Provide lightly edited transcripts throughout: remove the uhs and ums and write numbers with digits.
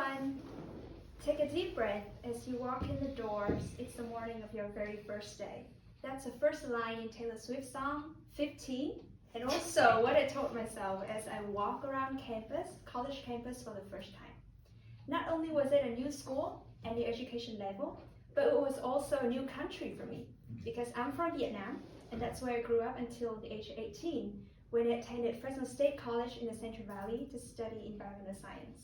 everyone, take a deep breath as you walk in the doors. It's the morning of your very first day. That's the first line in Taylor Swift's song, 15. And also what I told myself as I walk around campus, college campus for the first time. Not only was it a new school and new education level, but it was also a new country for me because I'm from Vietnam and that's where I grew up until the age of 18 when I attended Fresno State College in the Central Valley to study environmental science.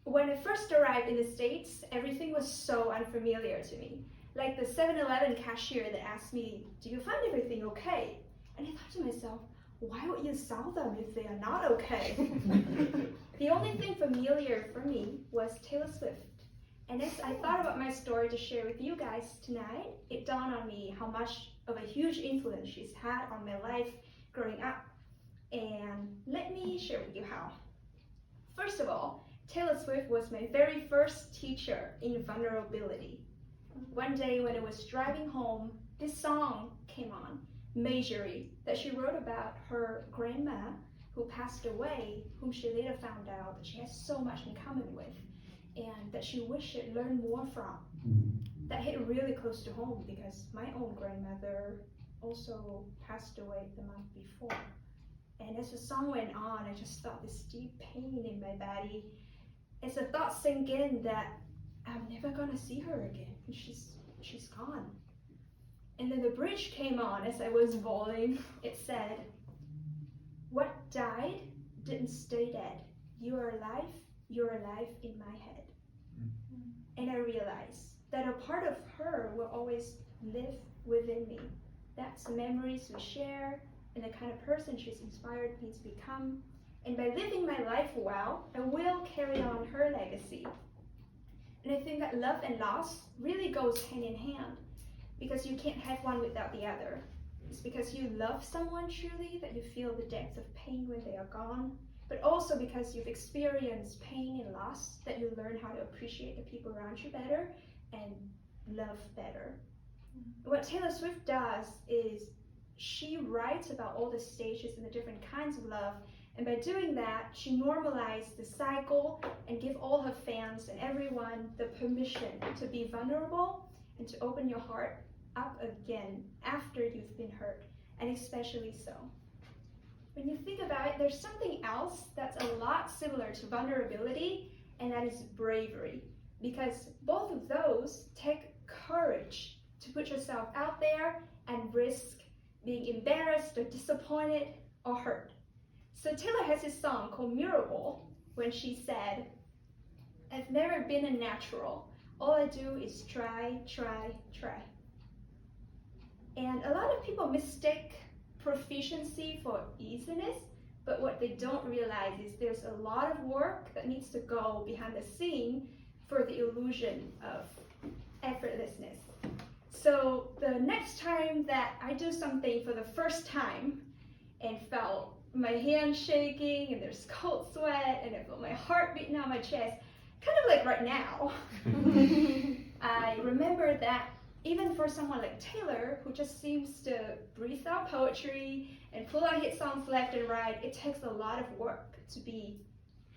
When I first arrived in the States, everything was so unfamiliar to me. Like the 7-Eleven cashier that asked me, "Do you find everything okay?" And I thought to myself, why would you sell them if they are not okay? The only thing familiar for me was Taylor Swift. And as I thought about my story to share with you guys tonight, it dawned on me how much of a huge influence she's had on my life growing up. And let me share with you how. First of all, Taylor Swift was my very first teacher in vulnerability. One day when I was driving home, this song came on, Majorie, that she wrote about her grandma who passed away, whom she later found out that she has so much in common with and that she wished she'd learned more from. That hit really close to home because my own grandmother also passed away the month before. And as the song went on, I just felt this deep pain in my body as the thought sank in that I'm never gonna see her again. She's gone. And then the bridge came on as I was bawling. It said, "What died didn't stay dead. You're alive in my head." And I realized that a part of her will always live within me. That's the memories we share and the kind of person she's inspired me to become. And by living my life well, I will carry on her legacy. And I think that love and loss really goes hand in hand because you can't have one without the other. It's because you love someone truly that you feel the depth of pain when they are gone, but also because you've experienced pain and loss that you learn how to appreciate the people around you better and love better. What Taylor Swift does is she writes about all the stages and the different kinds of love, and by doing that, she normalized the cycle and give all her fans and everyone the permission to be vulnerable and to open your heart up again after you've been hurt, and especially so. When you think about it, there's something else that's a lot similar to vulnerability, and that is bravery, because both of those take courage to put yourself out there and risk being embarrassed or disappointed or hurt. So Taylor has this song called Murable when she said, "I've never been a natural. All I do is try, try, try." And a lot of people mistake proficiency for easiness, but what they don't realize is there's a lot of work that needs to go behind the scene for the illusion of effortlessness. So the next time that I do something for the first time and felt my hands shaking and there's cold sweat and I feel my heart beating on my chest, kind of like right now, I remember that even for someone like Taylor, who just seems to breathe out poetry and pull out hit songs left and right, it takes a lot of work to be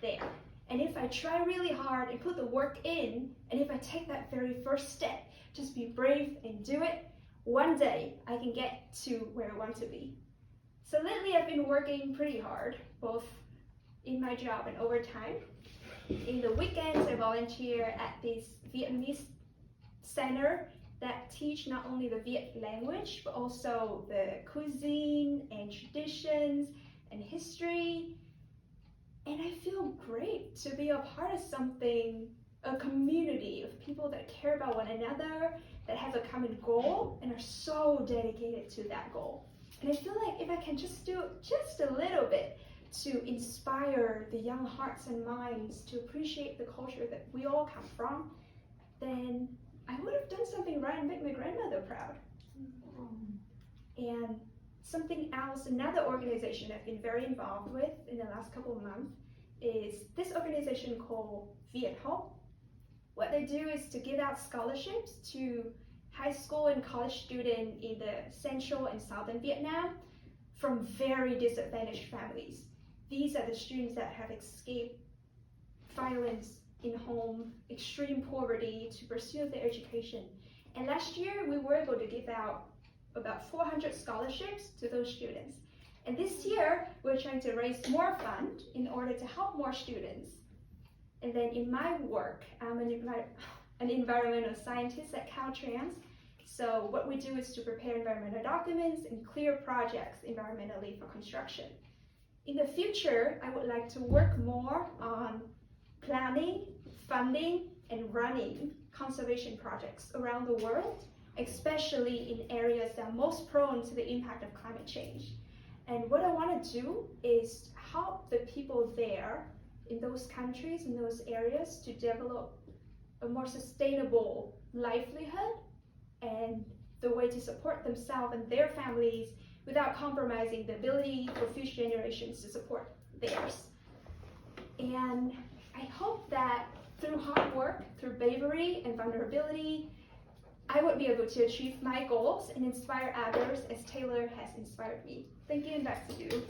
there. And if I try really hard and put the work in, and if I take that very first step, just be brave and do it, one day I can get to where I want to be. So lately I've been working pretty hard, both in my job and overtime. In the weekends, I volunteer at this Vietnamese center that teach not only the Viet language, but also the cuisine and traditions and history. And I feel great to be a part of something, a community of people that care about one another, that have a common goal and are so dedicated to that goal. And I feel like if I can just do just a little bit to inspire the young hearts and minds to appreciate the culture that we all come from, then I would have done something right and make my grandmother proud. And something else, another organization I've been very involved with in the last couple of months is this organization called Viet Ho. What they do is to give out scholarships to high school and college students in the central and southern Vietnam from very disadvantaged families. these are the students that have escaped violence in home, extreme poverty to pursue their education. And last year, we were able to give out about 400 scholarships to those students. And this year, we're trying to raise more funds in order to help more students. And then in my work, I'm an environmental scientist at Caltrans. So what we do is to prepare environmental documents and clear projects environmentally for construction. In the future, I would like to work more on planning, funding, and running conservation projects around the world, especially in areas that are most prone to the impact of climate change. And what I want to do is help the people there in those countries, in those areas, to develop a more sustainable livelihood and the way to support themselves and their families without compromising the ability for future generations to support theirs. And I hope that through hard work, through bravery and vulnerability, I would be able to achieve my goals and inspire others as Taylor has inspired me. Thank you, and back to you.